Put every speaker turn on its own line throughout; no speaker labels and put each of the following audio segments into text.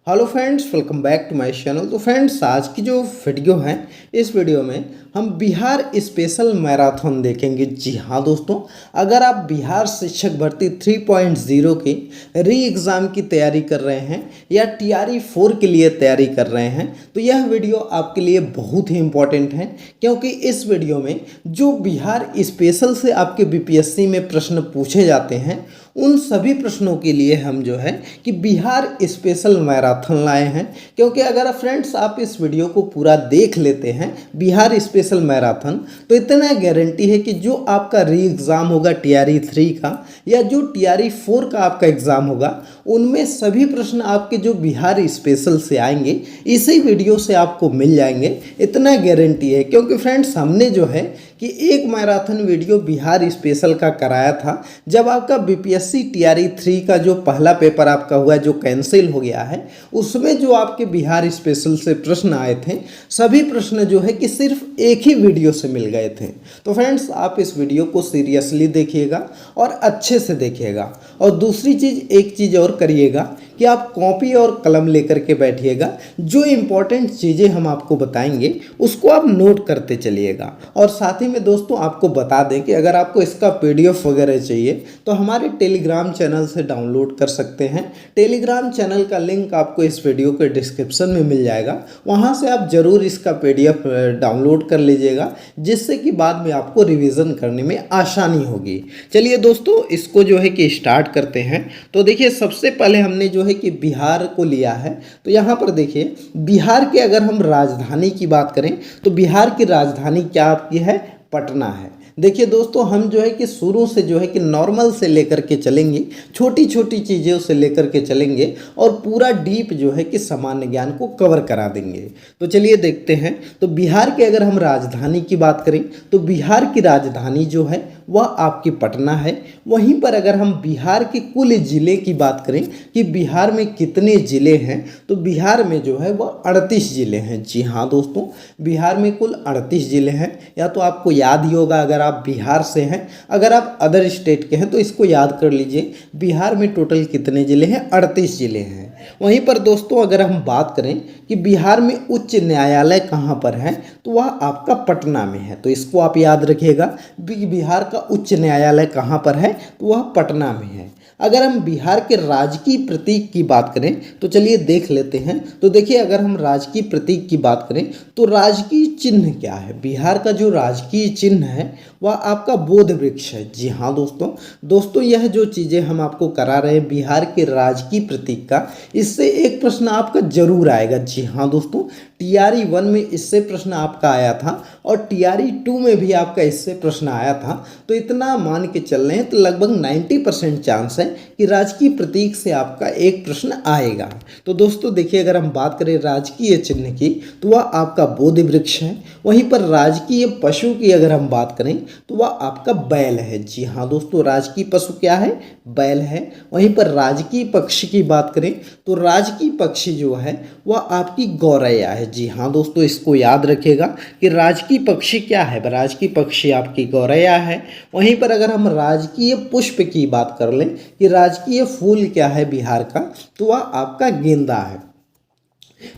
Hello friends, welcome back to my channel. तो friends, आज की जो वीडियो है, इस वीडियो में हम बिहार स्पेशल मैराथन देखेंगे। जी हाँ दोस्तों, अगर आप बिहार शिक्षक भर्ती 3.0 के री एग्ज़ाम की तैयारी कर रहे हैं या TRE 4 के लिए तैयारी कर रहे हैं तो यह वीडियो आपके लिए बहुत ही इम्पॉर्टेंट है, क्योंकि इस वीडियो में जो बिहार स्पेशल से आपके BPSC में प्रश्न पूछे जाते हैं उन सभी प्रश्नों के लिए हम जो है कि बिहार स्पेशल मैराथन लाए हैं। क्योंकि अगर फ्रेंड्स आप इस वीडियो को पूरा देख लेते हैं बिहार स्पेशल मैराथन, तो इतना गारंटी है कि जो आपका री एग्ज़ाम होगा TRE 3 का या जो TRE 4 का आपका एग्ज़ाम होगा, उनमें सभी प्रश्न आपके जो बिहार स्पेशल से आएंगे इसी वीडियो से आपको मिल जाएंगे। इतना गारंटी है, क्योंकि फ्रेंड्स हमने जो है कि एक मैराथन वीडियो बिहार स्पेशल का कराया था जब आपका BPSC TRE 3 का जो पहला पेपर आपका हुआ जो कैंसिल हो गया है, उसमें जो आपके बिहार स्पेशल से प्रश्न आए थे सभी प्रश्न जो है कि सिर्फ एक ही वीडियो से मिल गए थे। तो फ्रेंड्स, आप इस वीडियो को सीरियसली देखिएगा और अच्छे से देखिएगा। और दूसरी चीज़, एक चीज़ और करिएगा कि आप कॉपी और कलम लेकर के बैठिएगा। जो इम्पोर्टेंट चीज़ें हम आपको बताएंगे उसको आप नोट करते चलिएगा। और साथ ही में दोस्तों आपको बता दें कि अगर आपको इसका PDF वगैरह चाहिए तो हमारे टेलीग्राम चैनल से डाउनलोड कर सकते हैं। टेलीग्राम चैनल का लिंक आपको इस वीडियो के डिस्क्रिप्शन में मिल जाएगा, वहाँ से आप ज़रूर इसका PDF डाउनलोड कर लीजिएगा, जिससे कि बाद में आपको रिवीजन करने में आसानी होगी। चलिए दोस्तों, इसको जो है कि स्टार्ट करते हैं। तो देखिए, सबसे पहले हमने जो है कि बिहार को लिया है। तो यहाँ पर देखिए, बिहार के अगर हम राजधानी की बात करें तो बिहार की राजधानी क्या आपकी है? पटना है। देखिए दोस्तों, हम जो है कि शुरू से जो है कि नॉर्मल से लेकर के चलेंगे, छोटी छोटी चीज़ों से लेकर के चलेंगे और पूरा डीप जो है कि सामान्य ज्ञान को कवर करा देंगे। तो चलिए देखते हैं। तो बिहार के अगर हम राजधानी की बात करें तो बिहार की राजधानी जो है वह आपकी पटना है। वहीं पर अगर हम बिहार के कुल ज़िले की बात करें कि बिहार में कितने ज़िले हैं, तो बिहार में जो है वह 38 ज़िले हैं। जी हाँ दोस्तों, बिहार में कुल 38 ज़िले हैं। या तो आपको याद ही होगा अगर आप बिहार से हैं, अगर आप अदर स्टेट के हैं तो इसको याद कर लीजिए। बिहार में टोटल कितने ज़िले हैं? 38 ज़िले हैं। वहीं पर दोस्तों अगर हम बात करें कि बिहार में उच्च न्यायालय कहाँ पर है, तो वह आपका पटना में है। तो इसको आप याद रखिएगा, बिहार का उच्च न्यायालय कहाँ पर है, तो वह पटना में है। अगर हम बिहार के राजकीय प्रतीक की बात करें तो चलिए देख लेते हैं। तो देखिए, अगर हम राजकीय प्रतीक की बात करें तो राजकीय चिन्ह क्या है? बिहार का जो राजकीय चिन्ह है वह आपका बोध वृक्ष है। जी हाँ दोस्तों, यह जो चीज़ें हम आपको करा रहे हैं बिहार के राजकीय प्रतीक का, इससे एक प्रश्न आपका जरूर आएगा। जी हाँ दोस्तों, TRE 1 में इससे प्रश्न आपका आया था और TRE 2 में भी आपका इससे प्रश्न आया था। तो इतना मान के चल रहे हैं तो लगभग 90% चांस है कि राजकीय प्रतीक से आपका एक प्रश्न आएगा। तो दोस्तों देखिए, अगर हम बात करें राजकीय चिन्ह की तो वह आपका बोधि वृक्ष है। वहीं पर राजकीय पशु की अगर हम बात करें तो वह आपका बैल है। जी हाँ दोस्तों, राजकीय पशु क्या है? बैल है। वहीं पर राजकीय पक्षी की बात करें तो राजकीय पक्षी जो है वह आपकी गौरैया है। जी हाँ दोस्तों, इसको याद रखिएगा कि राजकीय पक्षी क्या है? राजकीय पक्षी आपकी गौरैया है। वहीं पर अगर हम राजकीय पुष्प की बात कर लें कि राजकीय फूल क्या है बिहार का, तो वह आपका गेंदा है।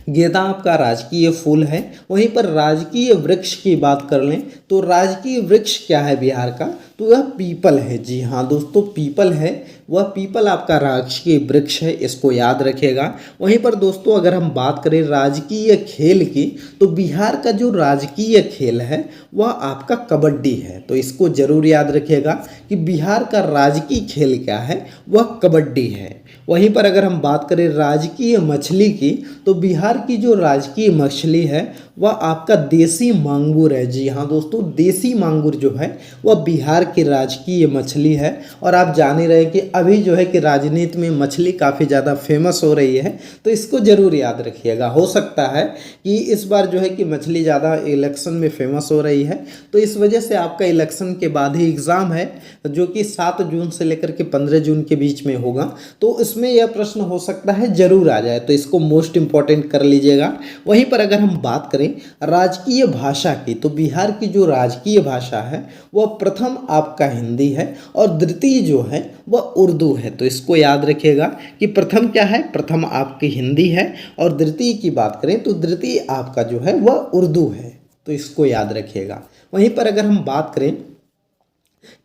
गेंदा आपका राजकीय फूल है। वहीं पर राजकीय वृक्ष की बात कर लें तो राजकीय वृक्ष क्या है बिहार का? तो वह पीपल है। जी हाँ दोस्तों, पीपल है। वह पीपल आपका राजकीय वृक्ष है, इसको याद रखिएगा। वहीं पर दोस्तों अगर हम बात करें राजकीय खेल की तो बिहार का जो राजकीय खेल है वह आपका कबड्डी है। तो इसको जरूर याद रखिएगा कि बिहार का राजकीय खेल क्या है? वह कबड्डी है। वहीं पर अगर हम बात करें राजकीय मछली की तो बिहार की जो राजकीय मछली है वह आपका देसी मांगुर है। जी हाँ दोस्तों, देसी मांगुर जो है वह बिहार की राजकीय मछली है। और आप जान ही रहे कि अभी जो है कि राजनीति में मछली काफ़ी ज़्यादा फेमस हो रही है, तो इसको ज़रूर याद रखिएगा। हो सकता है कि इस बार जो है कि मछली ज़्यादा इलेक्शन में फेमस हो रही है, तो इस वजह से आपका इलेक्शन के बाद ही एग्ज़ाम है जो कि 7 जून से लेकर के 15 जून के बीच में होगा। तो इसमें इसमें यह प्रश्न हो सकता है जरूर आ जाए, तो इसको मोस्ट इम्पॉर्टेंट कर लीजिएगा। वहीं पर अगर हम बात करें राजकीय भाषा की, तो बिहार की जो राजकीय भाषा है वह प्रथम आपका हिंदी है और द्वितीय जो है वह उर्दू है। तो इसको याद रखिएगा कि प्रथम क्या है, प्रथम आपकी हिंदी है और द्वितीय की बात करें तो द्वितीय आपका जो है वह उर्दू है। तो इसको याद रखिएगा। वहीं पर अगर हम बात करें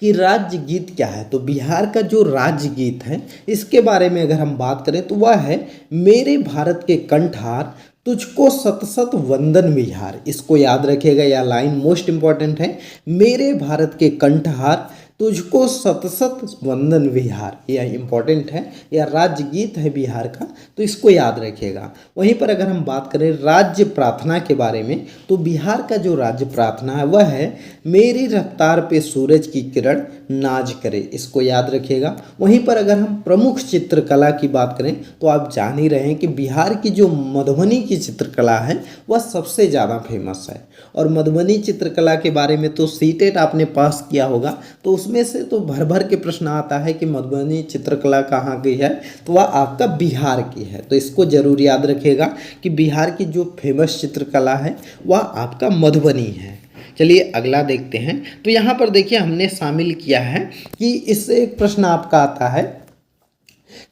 कि राज्य गीत क्या है, तो बिहार का जो राज्य गीत है इसके बारे में अगर हम बात करें तो वह है मेरे भारत के कंठहार तुझको सत सत वंदन बिहार। इसको याद रखिएगा, यह लाइन मोस्ट इंपॉर्टेंट है। मेरे भारत के कंठहार तुझको सत सत वंदन बिहार, यह इंपॉर्टेंट है, यह राज्य गीत है बिहार का, तो इसको याद रखिएगा। वहीं पर अगर हम बात करें राज्य प्रार्थना के बारे में, तो बिहार का जो राज्य प्रार्थना है वह है मेरी रफ्तार पे सूरज की किरण नाज करे। इसको याद रखिएगा। वहीं पर अगर हम प्रमुख चित्रकला की बात करें तो आप जान ही रहे हैं कि बिहार की जो मधुबनी की चित्रकला है वह सबसे ज़्यादा फेमस है। और मधुबनी चित्रकला के बारे में तो सीटेट आपने पास किया होगा, तो उसमें से तो भर भर के प्रश्न आता है कि मधुबनी चित्रकला कहाँ की है, तो वह आपका बिहार की है। तो इसको जरूर याद रखिएगा कि बिहार की जो फेमस चित्रकला है वह आपका मधुबनी है। चलिए अगला देखते हैं। तो यहाँ पर देखिए हमने शामिल किया है कि इससे एक प्रश्न आपका आता है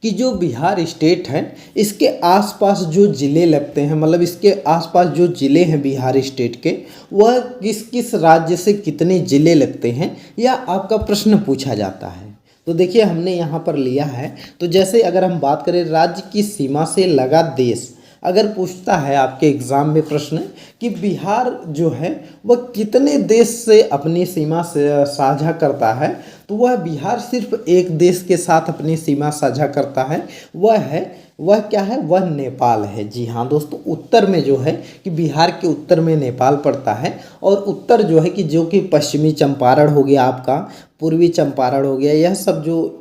कि जो बिहार स्टेट है इसके आसपास जो ज़िले लगते हैं, मतलब इसके आसपास जो ज़िले हैं बिहार स्टेट के, वह किस किस राज्य से कितने ज़िले लगते हैं, या आपका प्रश्न पूछा जाता है। तो देखिए हमने यहाँ पर लिया है, तो जैसे अगर हम बात करें राज्य की सीमा से लगा देश, अगर पूछता है आपके एग्ज़ाम में प्रश्न कि बिहार जो है वह कितने देश से अपनी सीमा से साझा करता है, तो वह बिहार सिर्फ एक देश के साथ अपनी सीमा साझा करता है, वह क्या है, वह नेपाल है। जी हाँ दोस्तों, उत्तर में जो है कि बिहार के उत्तर में नेपाल पड़ता है, और उत्तर जो है कि जो कि पश्चिमी चंपारण हो गया आपका, पूर्वी चंपारण हो गया, यह सब जो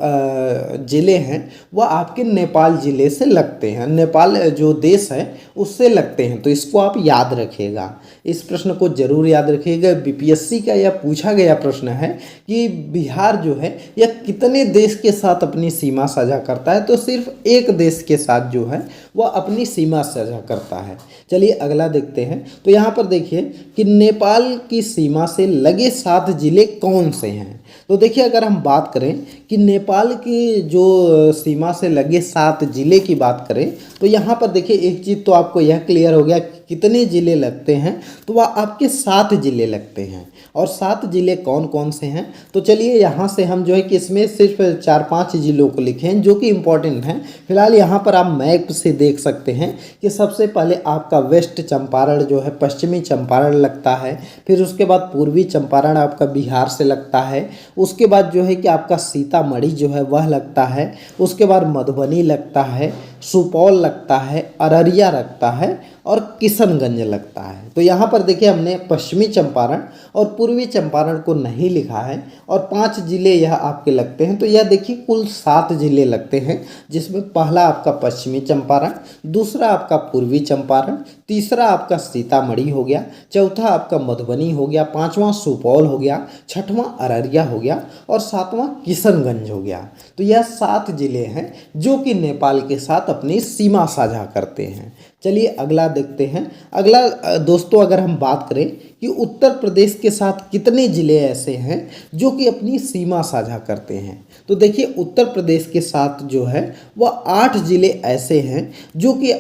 ज़िले हैं वह आपके नेपाल ज़िले से लगते हैं, नेपाल जो देश है उससे लगते हैं। तो इसको आप याद रखिएगा, इस प्रश्न को जरूर याद रखिएगा। बीपीएससी का यह पूछा गया प्रश्न है कि बिहार जो है यह कितने देश के साथ अपनी सीमा साझा करता है, तो सिर्फ एक देश के साथ जो है वह अपनी सीमा साझा करता है। चलिए अगला देखते हैं। तो यहाँ पर देखिए कि नेपाल की सीमा से लगे 7 जिले कौन से हैं। तो देखिए अगर हम बात करें कि नेपाल की जो सीमा से लगे 7 जिले की बात करें, तो यहाँ पर देखिए एक चीज़ तो आपको यह क्लियर हो गया कि कितने ज़िले लगते हैं, तो वह आपके 7 ज़िले लगते हैं। और 7 ज़िले कौन कौन से हैं, तो चलिए यहाँ से हम जो है कि इसमें सिर्फ 4-5 ज़िलों को लिखें जो कि इम्पोर्टेंट हैं। फिलहाल यहाँ पर आप मैप से देख सकते हैं कि सबसे पहले आपका वेस्ट चंपारण जो है पश्चिमी चंपारण लगता है, फिर उसके बाद पूर्वी चंपारण आपका बिहार से लगता है, उसके बाद जो है कि आपका सीतामढ़ी जो है वह लगता है, उसके बाद मधुबनी लगता है, सुपौल लगता है, अररिया लगता है और किशनगंज लगता है। तो यहाँ पर देखिए हमने पश्चिमी चंपारण और पूर्वी चंपारण को नहीं लिखा है, और 5 जिले यह आपके लगते हैं। तो यह देखिए कुल 7 जिले लगते हैं, जिसमें पहला आपका पश्चिमी चंपारण, दूसरा आपका पूर्वी चंपारण, तीसरा आपका सीतामढ़ी हो गया, चौथा आपका मधुबनी हो गया, पाँचवां सुपौल हो गया, छठवां अररिया हो गया और सातवां किशनगंज हो गया। तो यह 7 जिले हैं जो कि नेपाल के साथ अपनी सीमा साझा करते हैं। चलिए अगला देखते हैं। अगला दोस्तों अगर हम बात करें कि उत्तर प्रदेश के साथ कितने ज़िले ऐसे हैं जो कि अपनी सीमा साझा करते हैं, तो देखिए उत्तर प्रदेश के साथ जो है वह 8 ज़िले ऐसे हैं जो कि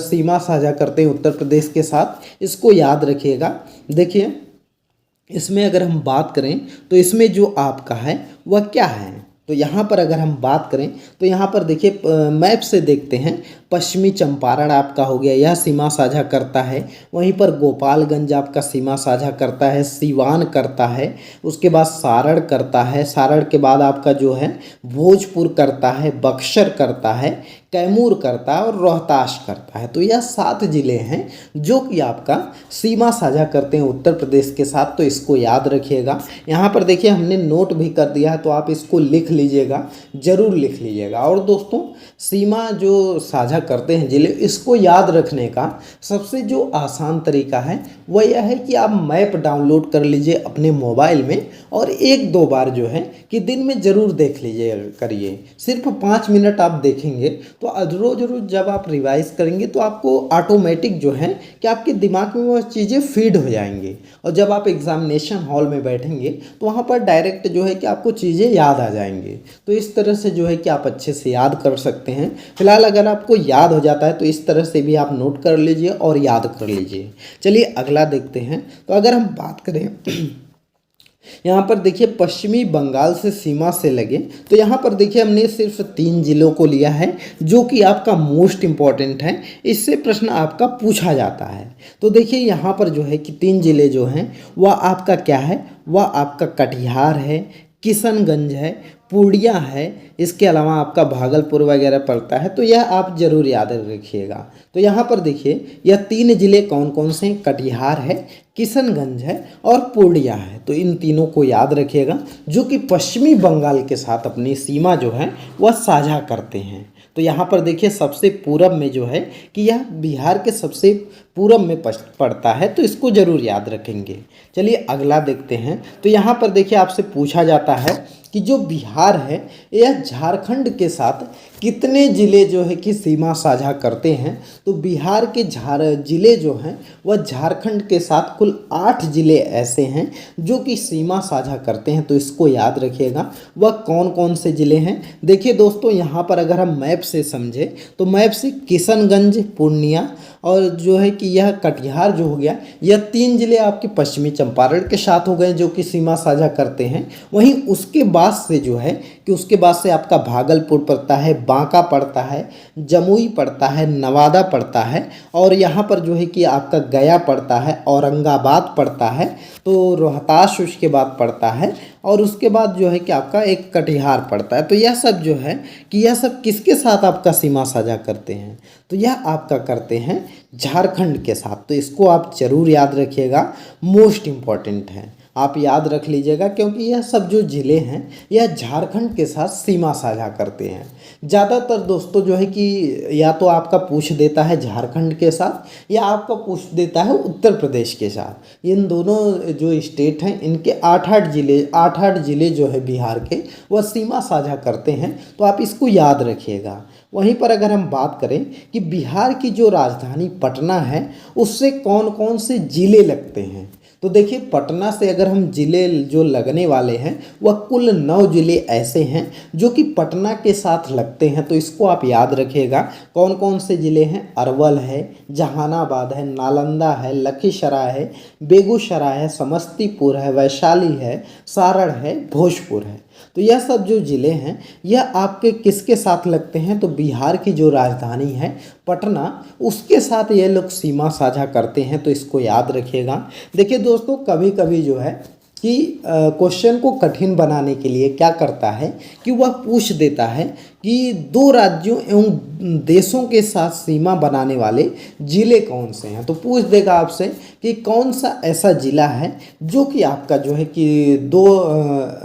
सीमा साझा करते हैं उत्तर प्रदेश के साथ। इसको याद रखिएगा। देखिए इसमें अगर हम बात करें तो इसमें जो आपका है वह क्या है, तो यहाँ पर अगर हम बात करें तो यहाँ पर देखिए मैप से देखते हैं। पश्चिमी चंपारण आपका हो गया, यह सीमा साझा करता है। वहीं पर गोपालगंज आपका सीमा साझा करता है, सीवान करता है, उसके बाद सारण करता है, सारण के बाद आपका जो है भोजपुर करता है, बक्सर करता है, कैमूर करता है और रोहतास करता है। तो यह 7 जिले हैं जो कि आपका सीमा साझा करते हैं उत्तर प्रदेश के साथ। तो इसको याद रखिएगा। यहाँ पर देखिए हमने नोट भी कर दिया है, तो आप इसको लिख लीजिएगा, ज़रूर लिख लीजिएगा। और दोस्तों सीमा जो साझा साझा करते हैं जिले, इसको याद रखने का सबसे जो आसान तरीका है वह यह है कि आप मैप डाउनलोड कर लीजिए अपने मोबाइल में और एक दो बार जो है कि दिन में ज़रूर देख लीजिए करिए। सिर्फ 5 मिनट आप देखेंगे तो रोज़ रोज़ जब आप रिवाइज करेंगे तो आपको ऑटोमेटिक जो है कि आपके दिमाग में वह चीज़ें फीड हो जाएंगी और जब आप एग्जामिनेशन हॉल में बैठेंगे तो वहाँ पर डायरेक्ट जो है कि आपको चीज़ें याद आ जाएंगी। तो इस तरह से जो है कि आप अच्छे से याद कर सकते हैं। फिलहाल अगर आपको याद हो जाता है तो इस तरह से भी आप नोट कर लीजिए और याद कर लीजिए। चलिए अगला देखते हैं। तो अगर हम बात करें यहाँ पर देखिए पश्चिमी बंगाल से सीमा से लगे, तो यहाँ पर देखिए हमने सिर्फ 3 जिलों को लिया है जो कि आपका मोस्ट इम्पॉर्टेंट है, इससे प्रश्न आपका पूछा जाता है। तो देखिए यहाँ पर जो है कि 3 जिले जो हैं वह आपका क्या है, वह आपका कटिहार है, किशनगंज है, पूर्णिया है, इसके अलावा आपका भागलपुर वगैरह पड़ता है। तो यह आप जरूर याद रखिएगा। तो यहाँ पर देखिए यह 3 जिले कौन कौन से हैं, कटिहार है, किशनगंज है और पूर्णिया है। तो इन तीनों को याद रखिएगा जो कि पश्चिमी बंगाल के साथ अपनी सीमा जो है वह साझा करते हैं। तो यहाँ पर देखिए सबसे पूरब में जो है कि यह बिहार के सबसे पूरब में पड़ता है, तो इसको जरूर याद रखेंगे। चलिए अगला देखते हैं। तो यहाँ पर देखिए आपसे पूछा जाता है कि जो बिहार है यह झारखंड के साथ कितने ज़िले जो है कि सीमा साझा करते हैं। तो बिहार के ज़िले जो हैं वह झारखंड के साथ कुल 8 ज़िले ऐसे हैं जो कि सीमा साझा करते हैं। तो इसको याद रखिएगा वह कौन कौन से ज़िले हैं। देखिए दोस्तों यहाँ पर अगर हम मैप से समझे तो मैप से किशनगंज, पूर्णिया और जो है कि यह कटिहार जो हो गया, यह 3 ज़िले आपके पश्चिमी चंपारण के साथ हो गए जो कि सीमा साझा करते हैं। वहीं उसके बाद से जो है कि उसके बाद से आपका भागलपुर पड़ता है, बांका पड़ता है, जमुई पड़ता है, नवादा पड़ता है और यहाँ पर जो है कि आपका गया पड़ता है, औरंगाबाद पड़ता है, तो रोहतास उसके बाद पड़ता है और उसके बाद जो है कि आपका एक कटिहार पड़ता है। तो यह सब जो है कि यह सब किसके साथ आपका सीमा साझा करते हैं, तो यह आपका करते हैं झारखंड के साथ। तो इसको आप जरूर याद रखिएगा, मोस्ट इम्पॉर्टेंट है, आप याद रख लीजिएगा क्योंकि यह सब जो ज़िले हैं यह झारखंड के साथ सीमा साझा करते हैं। ज़्यादातर दोस्तों जो है कि या तो आपका पूछ देता है झारखंड के साथ या आपका पूछ देता है उत्तर प्रदेश के साथ। इन दोनों जो स्टेट हैं इनके 8-8 ज़िले जो है बिहार के वह सीमा साझा करते हैं। तो आप इसको याद रखिएगा। वहीं पर अगर हम बात करें कि बिहार की जो राजधानी पटना है उससे कौन कौन से ज़िले लगते हैं, तो देखिए पटना से अगर हम ज़िले जो लगने वाले हैं वह कुल 9 ज़िले ऐसे हैं जो कि पटना के साथ लगते हैं। तो इसको आप याद रखिएगा कौन कौन से ज़िले हैं। अरवल है, जहानाबाद है, नालंदा है, लखीसराय है, बेगूसराय है, समस्तीपुर है, वैशाली है, सारण है, भोजपुर है। तो यह सब जो ज़िले हैं यह आपके किसके साथ लगते हैं, तो बिहार की जो राजधानी है पटना उसके साथ ये लोग सीमा साझा करते हैं। तो इसको याद रखिएगा। देखिए दोस्तों कभी कभी जो है कि क्वेश्चन को कठिन बनाने के लिए क्या करता है कि वह पूछ देता है कि 2 राज्यों एवं देशों के साथ सीमा बनाने वाले ज़िले कौन से हैं। तो पूछ देगा आपसे कि कौन सा ऐसा ज़िला है जो कि आपका जो है कि 2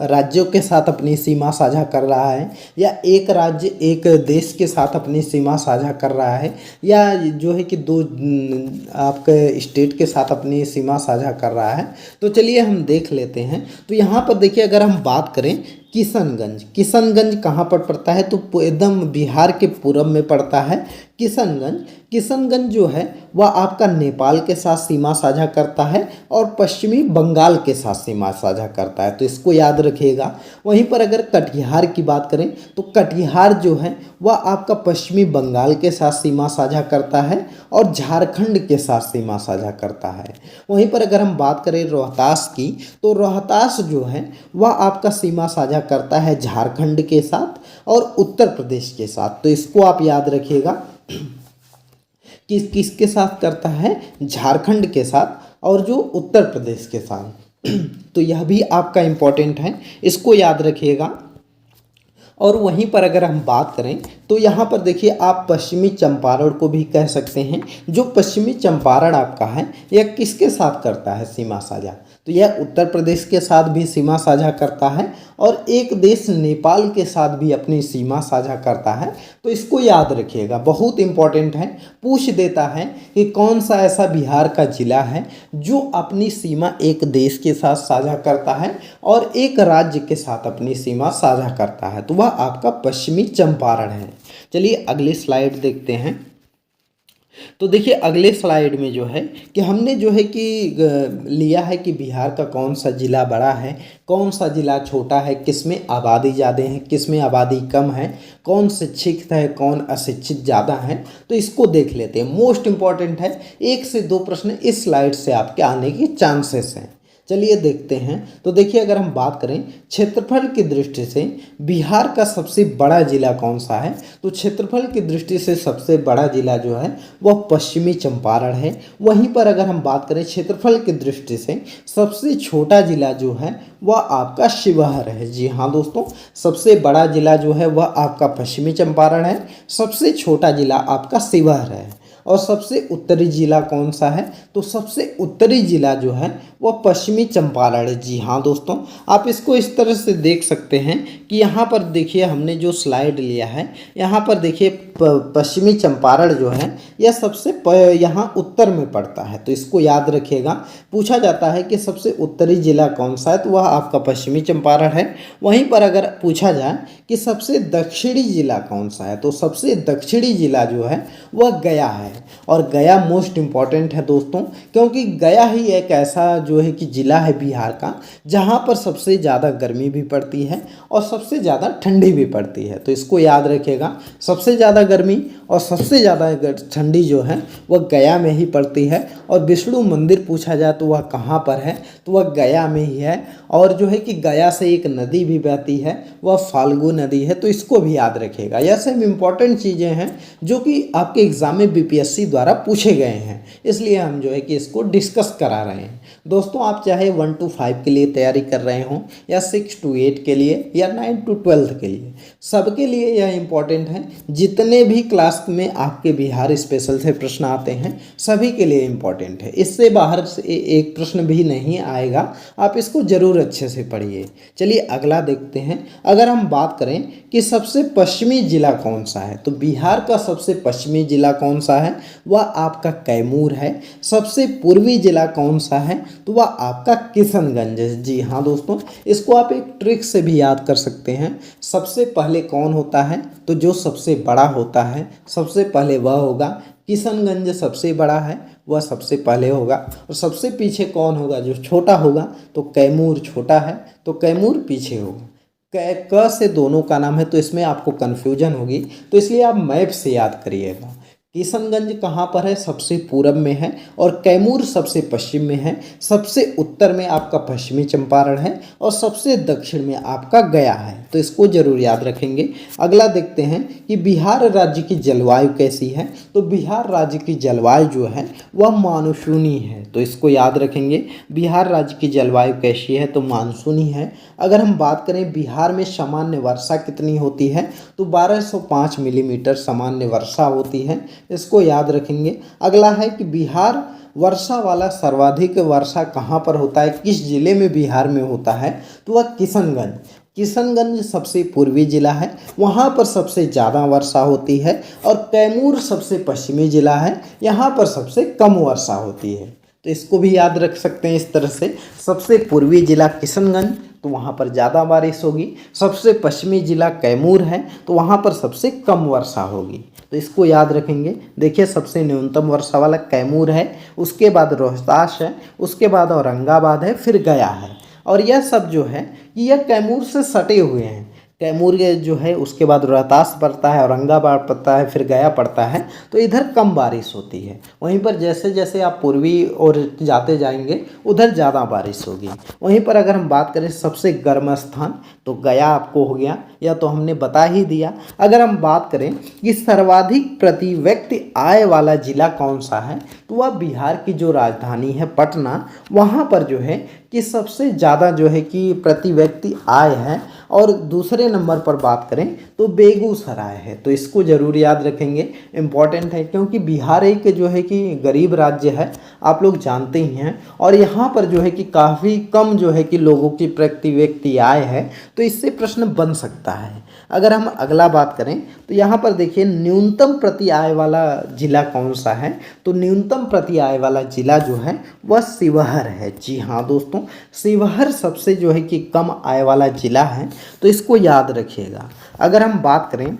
राज्यों के साथ अपनी सीमा साझा कर रहा है, या एक राज्य एक देश के साथ अपनी सीमा साझा कर रहा है, या जो है कि 2 आपके स्टेट के साथ अपनी सीमा साझा कर रहा है। तो चलिए हम देख लेते हैं। तो यहाँ पर देखिए अगर हम बात करें किशनगंज कहाँ पर पड़ता है, तो एकदम बिहार के पूरब में पड़ता है किशनगंज जो है वह आपका नेपाल के साथ सीमा साझा करता है और पश्चिमी बंगाल के साथ सीमा साझा करता है। तो इसको याद रखिएगा। वहीं पर अगर कटिहार की बात करें तो कटिहार जो है वह आपका पश्चिमी बंगाल के साथ सीमा साझा करता है और झारखंड के साथ सीमा साझा करता है। वहीं पर अगर हम बात करें रोहतास की, तो रोहतास जो है वह आपका सीमा साझा करता है झारखंड के साथ और उत्तर प्रदेश के साथ। तो इसको आप याद रखिएगा कि किसके साथ करता है, झारखंड के साथ और जो उत्तर प्रदेश के साथ। तो यह भी आपका इम्पोर्टेंट है, इसको याद रखिएगा। और वहीं पर अगर हम बात करें तो यहाँ पर देखिए आप पश्चिमी चंपारण को भी कह सकते हैं। जो पश्चिमी चंपारण आपका है यह किसके साथ करता है सीमा साझा? तो यह उत्तर प्रदेश के साथ भी सीमा साझा करता है और एक देश नेपाल के साथ भी अपनी सीमा साझा करता है। तो इसको याद रखिएगा, बहुत इंपॉर्टेंट है। पूछ देता है कि कौन सा ऐसा बिहार का जिला है जो अपनी सीमा एक देश के साथ साझा करता है और एक राज्य के साथ अपनी सीमा साझा करता है, तो वह आपका पश्चिमी चंपारण है। चलिए अगली स्लाइड देखते हैं। तो देखिए अगले स्लाइड में जो है कि हमने जो है कि लिया है कि बिहार का कौन सा ज़िला बड़ा है, कौन सा ज़िला छोटा है, किस में आबादी ज़्यादा है, किस में आबादी कम है, कौन शिक्षित है, कौन अशिक्षित ज़्यादा है। तो इसको देख लेते हैं, मोस्ट इम्पॉर्टेंट है। 1 से 2 प्रश्न इस स्लाइड से आपके आने के चांसेस हैं। चलिए देखते हैं। तो देखिए अगर हम बात करें क्षेत्रफल की दृष्टि से बिहार का सबसे बड़ा जिला कौन सा है, तो क्षेत्रफल की दृष्टि से सबसे बड़ा जिला जो है वह पश्चिमी चंपारण है। वहीं पर अगर हम बात करें क्षेत्रफल की दृष्टि से सबसे छोटा जिला जो है वह आपका शिवहर है। जी हाँ दोस्तों, सबसे बड़ा जिला जो है वह आपका पश्चिमी चंपारण है, सबसे छोटा जिला आपका शिवहर है। और सबसे उत्तरी जिला कौन सा है, तो सबसे उत्तरी जिला जो है वह पश्चिमी चंपारण है। जी हाँ दोस्तों, आप इसको इस तरह से देख सकते हैं कि यहाँ पर देखिए हमने जो स्लाइड लिया है, यहाँ पर देखिए पश्चिमी चंपारण जो है यह सबसे यहाँ उत्तर में पड़ता है। तो इसको याद रखिएगा। पूछा जाता है कि सबसे उत्तरी जिला कौन सा है, तो वह आपका पश्चिमी चंपारण है। वहीं पर अगर पूछा जाए कि सबसे दक्षिणी जिला कौन सा है, तो सबसे दक्षिणी जिला जो है वह गया है। और गया मोस्ट इम्पॉर्टेंट है दोस्तों, क्योंकि गया ही एक ऐसा जो है कि ज़िला है बिहार का जहाँ पर सबसे ज़्यादा गर्मी भी पड़ती है और सबसे ज़्यादा ठंडी भी पड़ती है। तो इसको याद रखिएगा, सबसे ज़्यादा गर्मी और सबसे ज़्यादा ठंडी जो है वह गया में ही पड़ती है। और विष्णु मंदिर पूछा जाए तो वह कहाँ पर है, तो वह गया में ही है। और जो है कि गया से एक नदी भी बहती है, वह फाल्गु नदी है। तो इसको भी याद रखिएगा। यह सब इम्पॉर्टेंट चीज़ें हैं जो कि आपके एग्ज़ाम में बीपीएससी द्वारा पूछे गए हैं, इसलिए हम जो है कि इसको डिस्कस करा रहे हैं। दोस्तों आप चाहे 1 to 5 के लिए तैयारी कर रहे हों या 6 to 8 के लिए या 9 to 12 के लिए, सबके लिए यह इम्पॉर्टेंट है। जितने भी क्लास में आपके बिहार स्पेशल से प्रश्न आते हैं सभी के लिए इम्पॉर्टेंट है। इससे बाहर से एक प्रश्न भी नहीं आएगा, आप इसको ज़रूर अच्छे से पढ़िए। चलिए अगला देखते हैं। अगर हम बात करें कि सबसे पश्चिमी जिला कौन सा है, तो बिहार का सबसे पश्चिमी जिला कौन सा है, वह आपका कैमूर है। सबसे पूर्वी जिला कौन सा है, तो वह आपका किशनगंज है। जी हाँ दोस्तों, इसको आप एक ट्रिक से भी याद कर सकते हैं। सबसे पहले कौन होता है, तो जो सबसे बड़ा होता है सबसे पहले वह होगा। किशनगंज सबसे बड़ा है, वह सबसे पहले होगा। और सबसे पीछे कौन होगा, जो छोटा होगा। तो कैमूर छोटा है तो कैमूर पीछे होगा। क से दोनों का नाम है, तो इसमें आपको कन्फ्यूजन होगी, तो इसलिए आप मैप से याद करिएगा। किशनगंज कहाँ पर है, सबसे पूरब में है। और कैमूर सबसे पश्चिम में है। सबसे उत्तर में आपका पश्चिमी चंपारण है और सबसे दक्षिण में आपका गया है। तो इसको जरूर याद रखेंगे। अगला देखते हैं कि बिहार राज्य की जलवायु कैसी है, तो बिहार राज्य की जलवायु जो है वह मानसूनी है। तो इसको याद रखेंगे, बिहार राज्य की जलवायु कैसी है, तो मानसूनी है। अगर हम बात करें बिहार में सामान्य वर्षा कितनी होती है, तो 1205 मिलीमीटर सामान्य वर्षा होती है। इसको याद रखेंगे। अगला है कि बिहार वर्षा वाला सर्वाधिक वर्षा कहाँ पर होता है, किस जिले में बिहार में होता है, तो वह किशनगंज। किशनगंज सबसे पूर्वी जिला है, वहाँ पर सबसे ज़्यादा वर्षा होती है। और कैमूर सबसे पश्चिमी जिला है, यहाँ पर सबसे कम वर्षा होती है। तो इसको भी याद रख सकते हैं इस तरह से। सबसे पूर्वी जिला किशनगंज, तो वहाँ पर ज़्यादा बारिश होगी। सबसे पश्चिमी जिला कैमूर है, तो वहाँ पर सबसे कम वर्षा होगी। तो इसको याद रखेंगे। देखिए सबसे न्यूनतम वर्षा वाला कैमूर है, उसके बाद रोहतास है, उसके बाद औरंगाबाद है, फिर गया है। और यह सब जो है यह कैमूर से सटे हुए हैं। कैमूर जो है उसके बाद रोहतास पड़ता है, औरंगाबाद पड़ता है, फिर गया पड़ता है। तो इधर कम बारिश होती है। वहीं पर जैसे जैसे आप पूर्वी और जाते जाएंगे उधर ज़्यादा बारिश होगी। वहीं पर अगर हम बात करें सबसे गर्म स्थान, तो गया आपको हो गया, या तो हमने बता ही दिया। अगर हम बात करें कि सर्वाधिक प्रति व्यक्ति आय वाला जिला कौन सा है, तो वह बिहार की जो राजधानी है पटना, वहाँ पर जो है कि सबसे ज़्यादा जो है कि प्रति व्यक्ति आय है। और दूसरे नंबर पर बात करें तो बेगूसराय है। तो इसको जरूर याद रखेंगे, इम्पॉर्टेंट है, क्योंकि बिहार एक जो है कि गरीब राज्य है, आप लोग जानते ही हैं, और यहाँ पर जो है कि काफ़ी कम जो है कि लोगों की प्रति व्यक्ति आय है, तो इससे प्रश्न बन सकता है। अगर हम अगला बात करें तो यहाँ पर देखिए न्यूनतम प्रति आय वाला जिला कौन सा है, तो न्यूनतम प्रति आय वाला जिला जो है वह शिवहर है। जी हाँ दोस्तों, शिवहर सबसे जो है कि कम आय वाला जिला है, तो इसको याद रखिएगा। अगर हम बात करें,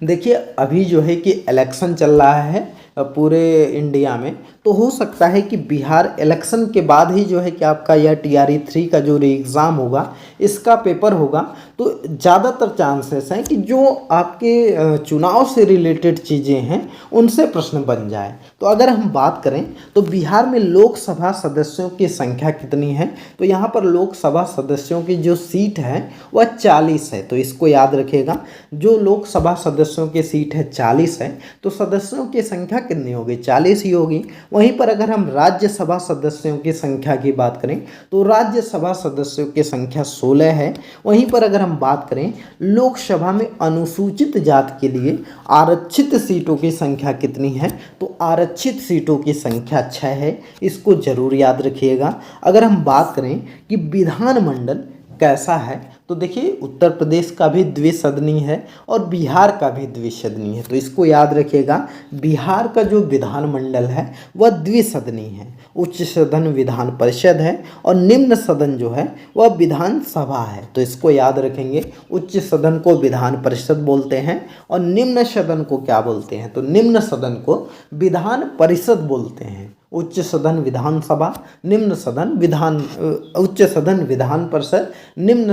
देखिए अभी जो है कि इलेक्शन चल रहा है पूरे इंडिया में, तो हो सकता है कि बिहार इलेक्शन के बाद ही जो है कि आपका यह TRE 3 का जो एग्ज़ाम होगा इसका पेपर होगा, तो ज़्यादातर चांसेस हैं कि जो आपके चुनाव से रिलेटेड चीज़ें हैं उनसे प्रश्न बन जाए। तो अगर हम बात करें तो बिहार में लोकसभा सदस्यों की संख्या कितनी है, तो यहाँ पर लोकसभा सदस्यों की जो सीट है वह 40 है। तो इसको याद रखिएगा, जो लोकसभा सदस्यों की सीट है 40 है, तो सदस्यों की संख्या कितनी होगी, 40 ही होगी। वहीं पर अगर हम राज्यसभा सदस्यों की संख्या की बात करें तो राज्यसभा सदस्यों की संख्या 16 है। वहीं पर अगर हम बात करें लोकसभा में अनुसूचित जाति के लिए आरक्षित सीटों की संख्या कितनी है, तो आरक्षित सीटों की संख्या 6 है। इसको जरूर याद रखिएगा। अगर हम बात करें कि विधानमंडल कैसा है, तो देखिए उत्तर प्रदेश का भी द्विसदनी है और बिहार का भी द्विसदनी है, तो इसको याद रखिएगा। बिहार का जो विधानमंडल है वह द्विसदनी है, उच्च सदन विधान परिषद है और निम्न सदन जो है वह विधानसभा है। तो इसको याद रखेंगे, उच्च सदन को विधान परिषद बोलते हैं और निम्न सदन को क्या बोलते हैं, तो निम्न सदन को विधान परिषद बोलते हैं। उच्च सदन विधानसभा, निम्न सदन विधान, उच्च सदन विधान परिषद, निम्न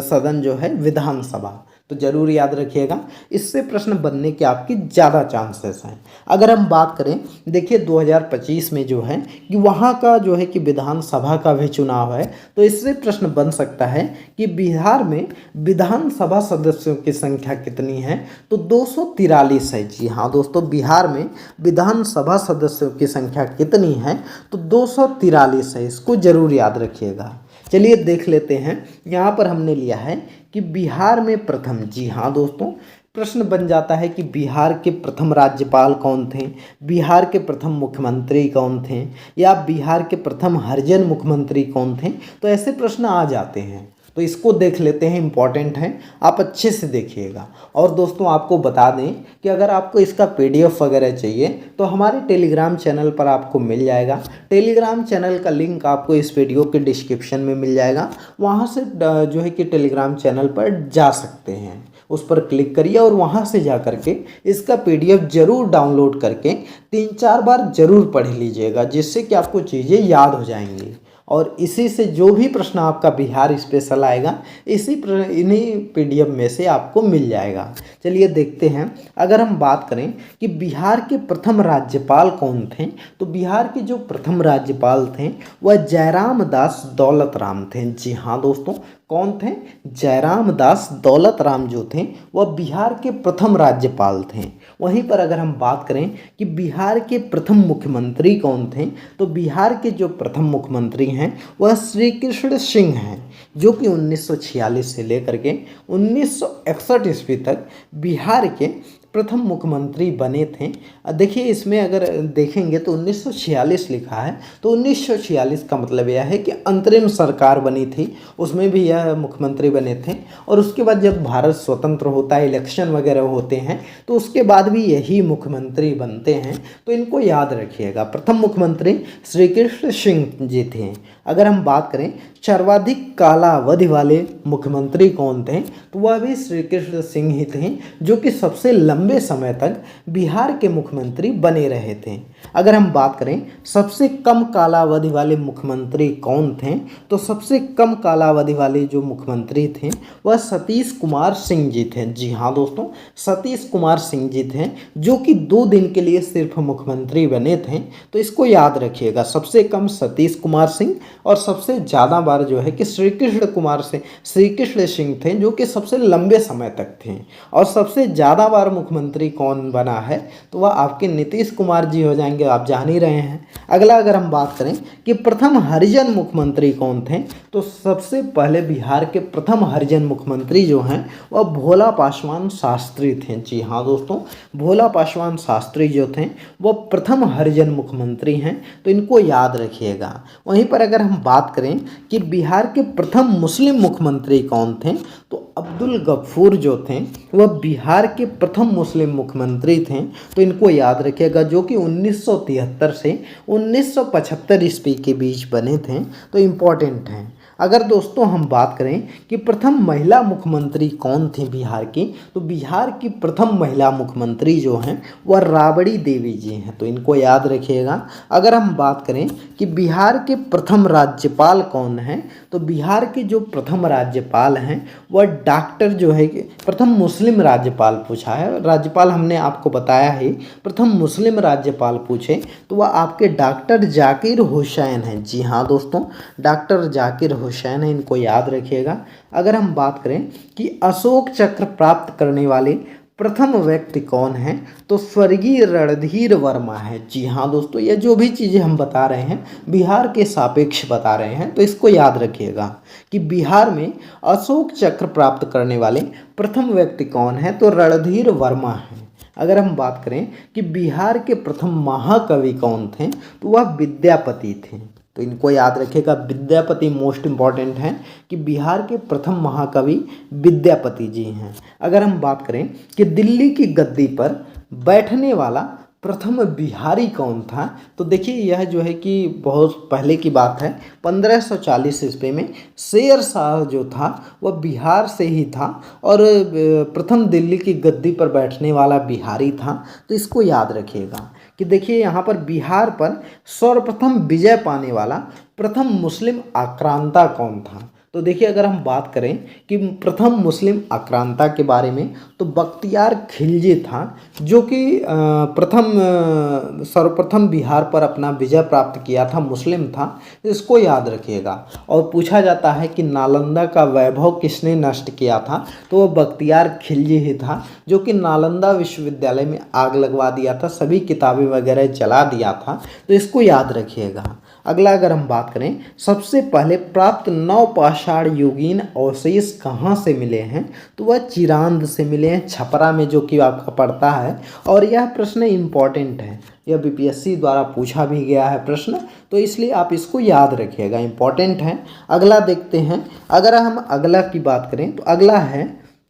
सदन जो है विधानसभा। तो जरूर याद रखिएगा, इससे प्रश्न बनने के आपकी ज़्यादा चांसेस हैं। अगर हम बात करें, देखिए 2025 में जो है कि वहाँ का जो है कि विधानसभा का भी चुनाव है, तो इससे प्रश्न बन सकता है कि बिहार में विधानसभा सदस्यों की संख्या कितनी है, तो 243 है। जी हाँ दोस्तों, बिहार में विधानसभा सदस्यों की संख्या कितनी है, तो 243 है। इसको जरूर याद रखिएगा। चलिए देख लेते हैं, यहाँ पर हमने लिया है कि बिहार में प्रथम, जी हाँ दोस्तों, प्रश्न बन जाता है कि बिहार के प्रथम राज्यपाल कौन थे, बिहार के प्रथम मुख्यमंत्री कौन थे, या बिहार के प्रथम हरिजन मुख्यमंत्री कौन थे, तो ऐसे प्रश्न आ जाते हैं। तो इसको देख लेते हैं, इंपॉर्टेंट है, आप अच्छे से देखिएगा। और दोस्तों आपको बता दें कि अगर आपको इसका PDF वगैरह चाहिए तो हमारे टेलीग्राम चैनल पर आपको मिल जाएगा। टेलीग्राम चैनल का लिंक आपको इस वीडियो के डिस्क्रिप्शन में मिल जाएगा, वहाँ से जो है कि टेलीग्राम चैनल पर जा सकते हैं, उस पर क्लिक करिए और वहाँ से जा करके इसका PDF जरूर डाउनलोड करके 3-4 बार जरूर पढ़ लीजिएगा, जिससे कि आपको चीज़ें याद हो जाएंगी। और इसी से जो भी प्रश्न आपका बिहार स्पेशल आएगा इन्हीं PDF में से आपको मिल जाएगा। चलिए देखते हैं, अगर हम बात करें कि बिहार के प्रथम राज्यपाल कौन थे, तो बिहार के जो प्रथम राज्यपाल थे वह जयराम दास दौलत राम थे। जी हाँ दोस्तों, कौन थे, जयराम दास दौलत राम जो थे वह बिहार के प्रथम राज्यपाल थे। वहीं पर अगर हम बात करें कि बिहार के प्रथम मुख्यमंत्री कौन थे, तो बिहार के जो प्रथम मुख्यमंत्री हैं वह श्री कृष्ण सिंह हैं, जो कि 1946 से लेकर के 1961 ईस्वी तक बिहार के प्रथम मुख्यमंत्री बने थे। देखिए इसमें अगर देखेंगे तो 1946 लिखा है, तो 1946 का मतलब यह है कि अंतरिम सरकार बनी थी, उसमें भी यह मुख्यमंत्री बने थे। और उसके बाद जब भारत स्वतंत्र होता है, इलेक्शन वगैरह होते हैं, तो उसके बाद भी यही मुख्यमंत्री बनते हैं। तो इनको याद रखिएगा, प्रथम मुख्यमंत्री श्री कृष्ण सिंह जी थे। अगर हम बात करें सर्वाधिक कालावधि वाले मुख्यमंत्री कौन थे, तो वह भी श्री कृष्ण सिंह ही थे, जो कि सबसे लंबे समय तक बिहार के मुख्यमंत्री बने रहे थे। अगर हम बात करें सबसे कम कालावधि वाले मुख्यमंत्री कौन थे, तो सबसे कम कालावधि वाले जो मुख्यमंत्री थे वह सतीश कुमार सिंह जी थे। जी हाँ दोस्तों, सतीश कुमार सिंह जी थे, जो कि 2 दिन के लिए सिर्फ मुख्यमंत्री बने थे। तो इसको याद रखिएगा, सबसे कम सतीश कुमार सिंह और सबसे ज़्यादा बार जो है कि श्री कृष्ण सिंह थे, जो कि सबसे लंबे समय तक थे। और सबसे ज़्यादा बार मुख्यमंत्री कौन बना है, तो वह आपके नीतीश कुमार जी हो जाएंगे, आप जान ही रहे हैं। अगला अगर हम बात करें कि प्रथम हरिजन मुख्यमंत्री कौन थे, तो सबसे पहले बिहार के प्रथम हरिजन मुख्यमंत्री जो हैं वह भोला पासवान शास्त्री थे। जी हाँ दोस्तों, भोला पासवान शास्त्री जो थे वो प्रथम हरिजन मुख्यमंत्री हैं, तो इनको याद रखिएगा। वहीं पर अगर हम बात करें कि बिहार के प्रथम मुस्लिम मुख्यमंत्री कौन थे, तो अब्दुल गफूर जो थे वह बिहार के प्रथम मुस्लिम मुख्यमंत्री थे, तो इनको याद रखिएगा, जो कि 1973 से 1975 ईस्वी के बीच बने थे, तो इम्पॉर्टेंट हैं। अगर दोस्तों हम बात करें कि प्रथम महिला मुख्यमंत्री कौन थी बिहार की, तो बिहार की प्रथम महिला मुख्यमंत्री जो हैं वह राबड़ी देवी जी हैं, तो इनको याद रखिएगा। अगर हम बात करें कि बिहार के प्रथम राज्यपाल कौन हैं, तो बिहार के जो प्रथम राज्यपाल हैं वह डॉक्टर जो है कि प्रथम मुस्लिम राज्यपाल पूछा है, राज्यपाल हमने आपको बताया ही, प्रथम मुस्लिम राज्यपाल पूछे तो वह आपके डॉक्टर जाकिर हुसैन हैं। जी हाँ दोस्तों, डॉक्टर जाकिर हुसैन है, इनको याद रखिएगा। अगर हम बात करें कि अशोक चक्र प्राप्त करने वाले प्रथम व्यक्ति कौन है, तो स्वर्गीय रणधीर वर्मा है। जी हाँ दोस्तों, ये जो भी चीज़ें हम बता रहे हैं बिहार के सापेक्ष बता रहे हैं, तो इसको याद रखिएगा कि बिहार में अशोक चक्र प्राप्त करने वाले प्रथम व्यक्ति कौन है, तो रणधीर वर्मा है। अगर हम बात करें कि बिहार के प्रथम महाकवि कौन थे, तो वह विद्यापति थे, तो इनको याद रखिएगा। विद्यापति मोस्ट इम्पॉर्टेंट हैं कि बिहार के प्रथम महाकवि विद्यापति जी हैं। अगर हम बात करें कि दिल्ली की गद्दी पर बैठने वाला प्रथम बिहारी कौन था, तो देखिए यह जो है कि बहुत पहले की बात है, 1540 ईस्वी में शेर शाह जो था वह बिहार से ही था और प्रथम दिल्ली की गद्दी पर बैठने वाला बिहारी था, तो इसको याद रखिएगा कि देखिए यहाँ पर बिहार पर सर्वप्रथम विजय पाने वाला प्रथम मुस्लिम आक्रांता कौन था। तो देखिए अगर हम बात करें कि प्रथम मुस्लिम आक्रांता के बारे में, तो बख्तियार खिलजी था, जो कि सर्वप्रथम बिहार पर अपना विजय प्राप्त किया था, मुस्लिम था, तो इसको याद रखिएगा। और पूछा जाता है कि नालंदा का वैभव किसने नष्ट किया था, तो वह बख्तियार खिलजी ही था, जो कि नालंदा विश्वविद्यालय में आग लगवा दिया था, सभी किताबें वगैरह जला दिया था, तो इसको याद रखिएगा। अगला अगर हम बात करें, सबसे पहले प्राप्त 9 पाषाण युगीन अवशेष कहाँ से मिले हैं, तो वह चिरांद से मिले हैं, छपरा में, जो कि आपका पड़ता है। और यह प्रश्न इम्पॉर्टेंट है, यह बीपीएससी द्वारा पूछा भी गया है प्रश्न, तो इसलिए आप इसको याद रखिएगा, इम्पॉर्टेंट है। अगला देखते हैं। अगर हम अगला की बात करें, तो अगला है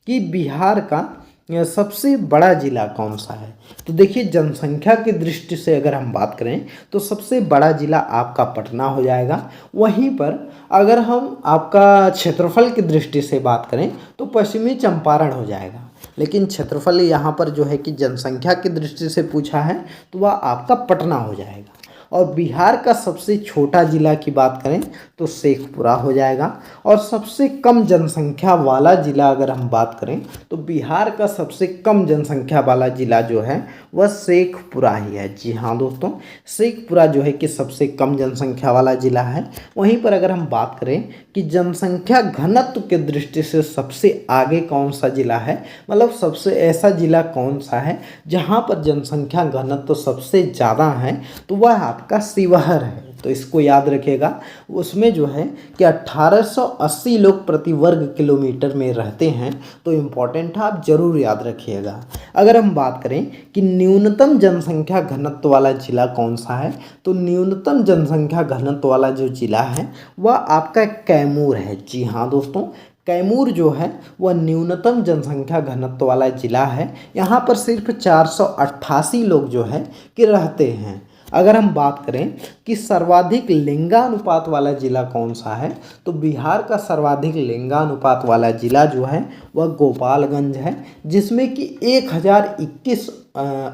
कि बिहार का सबसे बड़ा जिला कौन सा है, तो देखिए जनसंख्या की दृष्टि से अगर हम बात करें तो सबसे बड़ा जिला आपका पटना हो जाएगा। वहीं पर अगर हम आपका क्षेत्रफल की दृष्टि से बात करें तो पश्चिमी चंपारण हो जाएगा, लेकिन क्षेत्रफल यहाँ पर जो है कि जनसंख्या की दृष्टि से पूछा है तो वह आपका पटना हो जाएगा। और बिहार का सबसे छोटा जिला की बात करें तो शेखपुरा हो जाएगा। और सबसे कम जनसंख्या वाला जिला अगर हम बात करें तो बिहार का सबसे कम जनसंख्या वाला जिला जो है वह शेखपुरा ही है। जी हाँ दोस्तों, शेखपुरा जो है कि सबसे कम जनसंख्या वाला जिला है। वहीं पर अगर हम बात करें कि जनसंख्या घनत्व के दृष्टि से सबसे आगे कौन सा जिला है, मतलब सबसे ऐसा जिला कौन सा है जहाँ पर जनसंख्या घनत्व सबसे ज़्यादा है, तो वह आपका शिवहर है, तो इसको याद रखिएगा। उसमें जो है कि 1880 लोग प्रति वर्ग किलोमीटर में रहते हैं, तो इम्पॉर्टेंट है, आप जरूर याद रखिएगा। अगर हम बात करें कि न्यूनतम जनसंख्या घनत्व वाला जिला कौन सा है, तो न्यूनतम जनसंख्या घनत्व वाला जो जिला है वह आपका कैमूर है। जी हाँ दोस्तों, कैमूर जो है वह न्यूनतम जनसंख्या घनत्व वाला जिला है। यहाँ पर सिर्फ 488 लोग जो है कि रहते हैं। अगर हम बात करें कि सर्वाधिक लिंगानुपात वाला जिला कौन सा है, तो बिहार का सर्वाधिक लिंगानुपात वाला जिला जो है वह गोपालगंज है, जिसमें कि 1021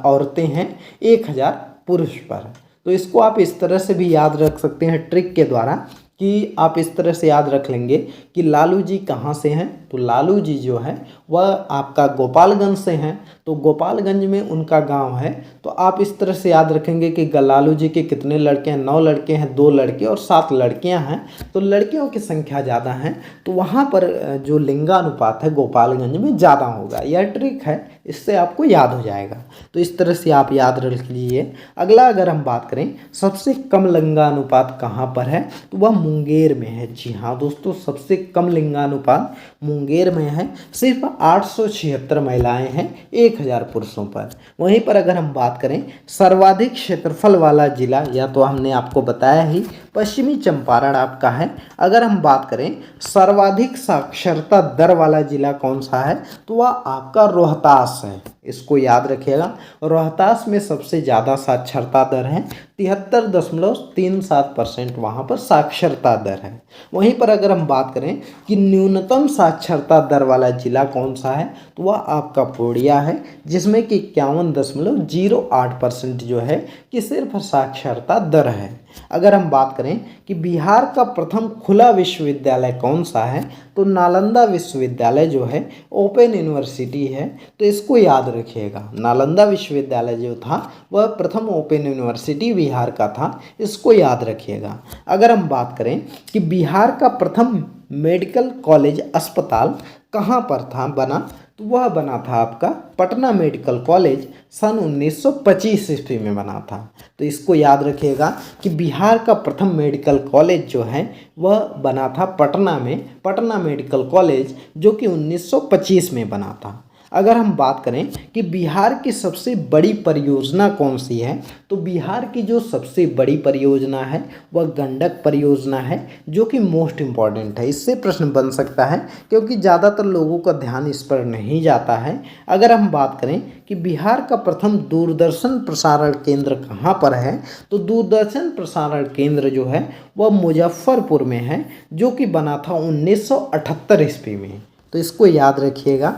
औरतें हैं 1000 पुरुष पर। तो इसको आप इस तरह से भी याद रख सकते हैं ट्रिक के द्वारा, कि आप इस तरह से याद रख लेंगे कि लालू जी कहाँ से हैं, तो लालू जी जो है वह आपका गोपालगंज से हैं, तो गोपालगंज में उनका गांव है। तो आप इस तरह से याद रखेंगे कि लालू जी के कितने लड़के हैं, 9 लड़के हैं, 2 लड़के और 7 लड़कियां हैं। तो लड़कियों की संख्या ज़्यादा है, तो वहाँ पर जो लिंगानुपात है गोपालगंज में ज़्यादा होगा। यह ट्रिक है, इससे आपको याद हो जाएगा। तो इस तरह से आप याद रख लीजिए। अगला अगर हम बात करें सबसे कम लिंगानुपात कहाँ पर है, तो वह मुंगेर में है। जी हाँ दोस्तों, सबसे कम लिंगानुपात मुंगेर में है। सिर्फ 876 महिलाएं हैं 1000 पुरुषों पर। वहीं पर अगर हम बात करें सर्वाधिक क्षेत्रफल वाला जिला, या तो हमने आपको बताया ही पश्चिमी चंपारण आपका है। अगर हम बात करें सर्वाधिक साक्षरता दर वाला जिला कौन सा है, तो वह आपका रोहतास है। इसको याद रखिएगा, रोहतास में सबसे ज़्यादा साक्षरता दर है, 73.37% वहाँ पर साक्षरता दर है। वहीं पर अगर हम बात करें कि न्यूनतम साक्षरता दर वाला जिला कौन सा है, तो वह आपका पूर्णिया है, जिसमें कि 51.08% जो है कि सिर्फ साक्षरता दर है। अगर हम बात करें कि बिहार का प्रथम खुला विश्वविद्यालय कौन सा है, तो नालंदा विश्वविद्यालय जो है ओपन यूनिवर्सिटी है। तो इसको याद रखिएगा, नालंदा विश्वविद्यालय जो था वह प्रथम ओपन यूनिवर्सिटी बिहार का था, इसको याद रखिएगा। अगर हम बात करें कि बिहार का प्रथम मेडिकल कॉलेज अस्पताल कहाँ पर था बना, तो वह बना था आपका पटना मेडिकल कॉलेज, सन 1925 ईस्वी में बना था। तो इसको याद रखिएगा कि बिहार का प्रथम मेडिकल कॉलेज जो है वह बना था पटना में, पटना मेडिकल कॉलेज, जो कि 1925 में बना था। अगर हम बात करें कि बिहार की सबसे बड़ी परियोजना कौन सी है, तो बिहार की जो सबसे बड़ी परियोजना है वह गंडक परियोजना है, जो कि मोस्ट इम्पॉर्टेंट है। इससे प्रश्न बन सकता है क्योंकि ज़्यादातर लोगों का ध्यान इस पर नहीं जाता है। अगर हम बात करें कि बिहार का प्रथम दूरदर्शन प्रसारण केंद्र कहाँ पर है, तो दूरदर्शन प्रसारण केंद्र जो है वह मुजफ्फरपुर में है, जो कि बना था 1978 ईस्वी में। तो इसको याद रखिएगा।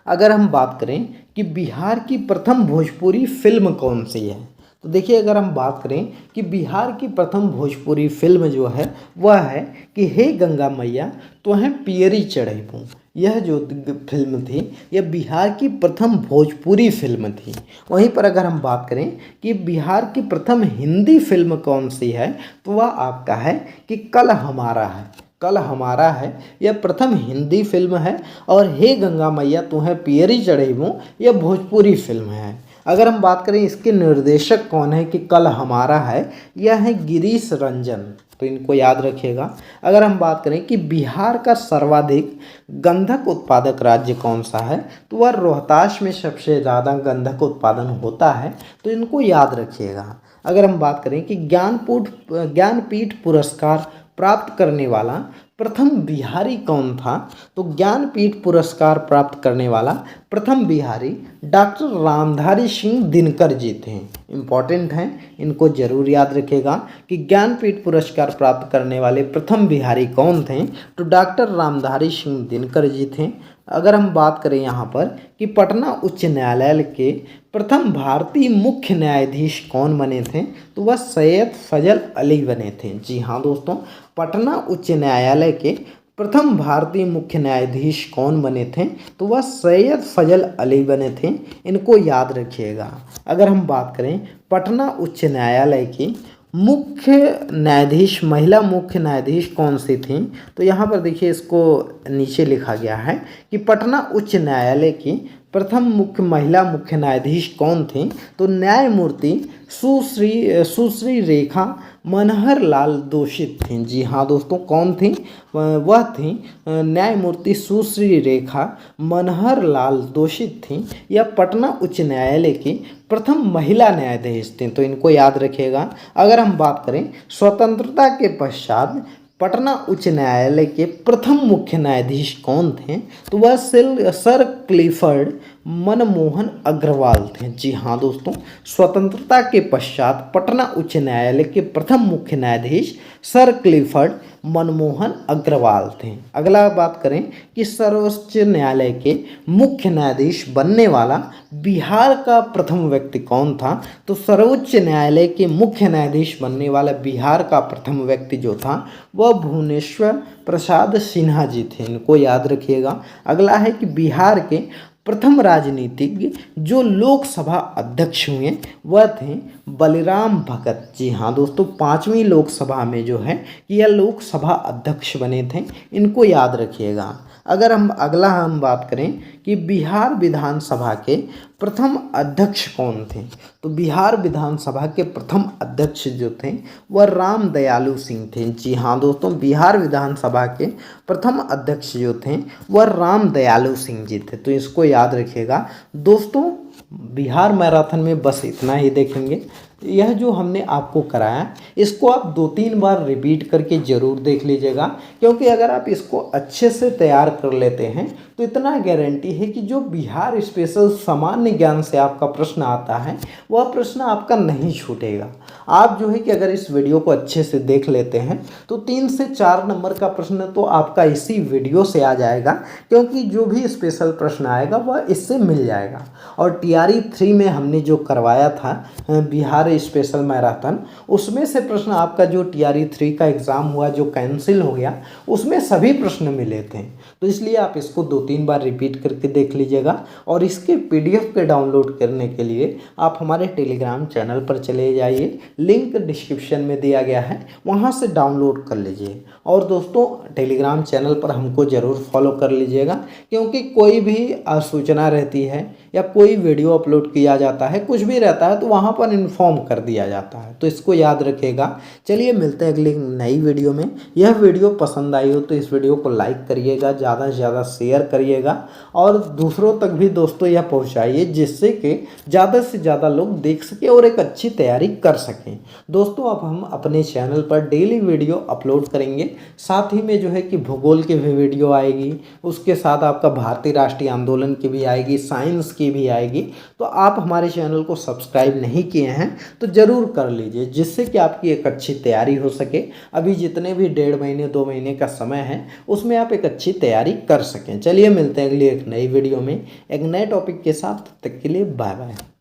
अगर हम बात करें कि बिहार की प्रथम भोजपुरी फिल्म कौन सी है, तो देखिए अगर हम बात करें कि बिहार की प्रथम भोजपुरी फिल्म जो है वह है कि हे गंगा मैया तोहें पियरी चढ़ैबू। यह जो फिल्म थी यह बिहार की प्रथम भोजपुरी फिल्म थी। वहीं पर अगर हम बात करें कि बिहार की प्रथम हिंदी फिल्म कौन सी है, तो वह आपका है कि कल हमारा है। कल हमारा है, यह प्रथम हिंदी फिल्म है। और हे गंगा मैया तुम्हें पियरी चढ़ैबू यह भोजपुरी फिल्म है। अगर हम बात करें इसके निर्देशक कौन है कि कल हमारा है, यह है गिरीश रंजन। तो इनको याद रखिएगा। अगर हम बात करें कि बिहार का सर्वाधिक गंधक उत्पादक राज्य कौन सा है, तो वह रोहतास में सबसे ज़्यादा गंधक उत्पादन होता है। तो इनको याद रखिएगा। अगर हम बात करें कि ज्ञानपीठ पुरस्कार प्राप्त करने वाला प्रथम बिहारी कौन था, तो ज्ञानपीठ पुरस्कार प्राप्त करने वाला प्रथम बिहारी डॉक्टर रामधारी सिंह दिनकर जी थे। इम्पॉर्टेंट हैं, इनको जरूर याद रखेगा कि ज्ञानपीठ पुरस्कार प्राप्त करने वाले प्रथम बिहारी कौन थे, तो डॉक्टर रामधारी सिंह दिनकर जी थे। अगर हम बात करें यहाँ पर कि पटना उच्च न्यायालय के प्रथम भारतीय मुख्य न्यायाधीश कौन बने थे, तो वह सैयद फजल अली बने थे। जी हाँ दोस्तों, पटना उच्च न्यायालय के प्रथम भारतीय मुख्य न्यायाधीश कौन बने थे, तो वह सैयद फजल अली बने थे। इनको याद रखिएगा। अगर हम बात करें पटना उच्च न्यायालय की मुख्य न्यायाधीश, महिला मुख्य न्यायाधीश कौन सी थी, तो यहाँ पर देखिए इसको नीचे लिखा गया है कि पटना उच्च न्यायालय की प्रथम महिला मुख्य न्यायाधीश कौन थी, तो न्यायमूर्ति सुश्री रेखा मनहर लाल दोषित थी। जी हाँ दोस्तों, कौन थी? वह थी न्यायमूर्ति सुश्री रेखा मनहर लाल दोषित थी। यह पटना उच्च न्यायालय की प्रथम महिला न्यायाधीश थी। तो इनको याद रखिएगा। अगर हम बात करें स्वतंत्रता के पश्चात पटना उच्च न्यायालय के प्रथम मुख्य न्यायाधीश कौन थे, तो वह सर क्लिफर्ड मनमोहन अग्रवाल थे। जी हाँ दोस्तों, स्वतंत्रता के पश्चात पटना उच्च न्यायालय के प्रथम मुख्य न्यायाधीश सर क्लिफर्ड मनमोहन अग्रवाल थे। अगला बात करें कि सर्वोच्च न्यायालय के मुख्य न्यायाधीश बनने वाला बिहार का प्रथम व्यक्ति कौन था? तो सर्वोच्च न्यायालय के मुख्य न्यायाधीश बनने वाला बिहार का प्रथम व्यक्ति जो था वह भुवनेश्वर प्रसाद सिन्हा जी थे। इनको याद रखिएगा। अगला है कि बिहार के प्रथम राजनीतिज्ञ जो लोकसभा अध्यक्ष हुए वह थे बलिराम भगत। जी हाँ दोस्तों, 5वीं लोकसभा में जो है यह लोकसभा अध्यक्ष बने थे, इनको याद रखिएगा। अगर हम बात करें कि बिहार विधानसभा के प्रथम अध्यक्ष कौन थे, तो बिहार विधानसभा के प्रथम अध्यक्ष जो थे वह राम दयालु सिंह थे। जी हाँ दोस्तों, बिहार विधानसभा के प्रथम अध्यक्ष जो थे वह राम दयालु सिंह जी थे, तो इसको याद रखिएगा। दोस्तों, बिहार मैराथन में बस इतना ही देखेंगे। यह जो हमने आपको कराया इसको आप 2-3 बार रिपीट करके ज़रूर देख लीजिएगा, क्योंकि अगर आप इसको अच्छे से तैयार कर लेते हैं तो इतना गारंटी है कि जो बिहार स्पेशल सामान्य ज्ञान से आपका प्रश्न आता है वह प्रश्न आपका नहीं छूटेगा। आप जो है कि अगर इस वीडियो को अच्छे से देख लेते हैं तो 3 से 4 नंबर का प्रश्न तो आपका इसी वीडियो से आ जाएगा, क्योंकि जो भी स्पेशल प्रश्न आएगा वह इससे मिल जाएगा। और TRE 3 में हमने जो करवाया था बिहार स्पेशल मैराथन, उसमें से प्रश्न आपका जो TRE 3 का एग्ज़ाम हुआ जो कैंसिल हो गया उसमें सभी प्रश्न मिले थे। तो इसलिए आप इसको 2-3 बार रिपीट करके देख लीजिएगा। और इसके PDF के डाउनलोड करने के लिए आप हमारे टेलीग्राम चैनल पर चले जाइए, लिंक डिस्क्रिप्शन में दिया गया है, वहाँ से डाउनलोड कर लीजिए। और दोस्तों, टेलीग्राम चैनल पर हमको ज़रूर फॉलो कर लीजिएगा, क्योंकि कोई भी सूचना रहती है या कोई वीडियो अपलोड किया जाता है, कुछ भी रहता है तो वहाँ पर इन्फॉर्म कर दिया जाता है, तो इसको याद रखिएगा। चलिए मिलते हैं अगली नई वीडियो में। यह वीडियो पसंद आई हो तो इस वीडियो को लाइक करिएगा, ज़्यादा से ज़्यादा शेयर करिएगा और दूसरों तक भी दोस्तों यह पहुँचाइए, जिससे कि ज़्यादा से ज़्यादा लोग देख सकें और एक अच्छी तैयारी कर सकें। दोस्तों, अब हम अपने चैनल पर डेली वीडियो अपलोड करेंगे, साथ ही में जो है कि भूगोल की भी वीडियो आएगी, उसके साथ आपका भारतीय राष्ट्रीय आंदोलन की भी आएगी, साइंस की भी आएगी। तो आप हमारे चैनल को सब्सक्राइब नहीं किए हैं तो ज़रूर कर लीजिए, जिससे कि आपकी एक अच्छी तैयारी हो सके। अभी जितने भी 1.5 महीने 2 महीने का समय है उसमें आप एक अच्छी तैयारी कर सकें। चलिए मिलते हैं अगली एक नई वीडियो में एक नए टॉपिक के साथ। तब तक के लिए बाय बाय।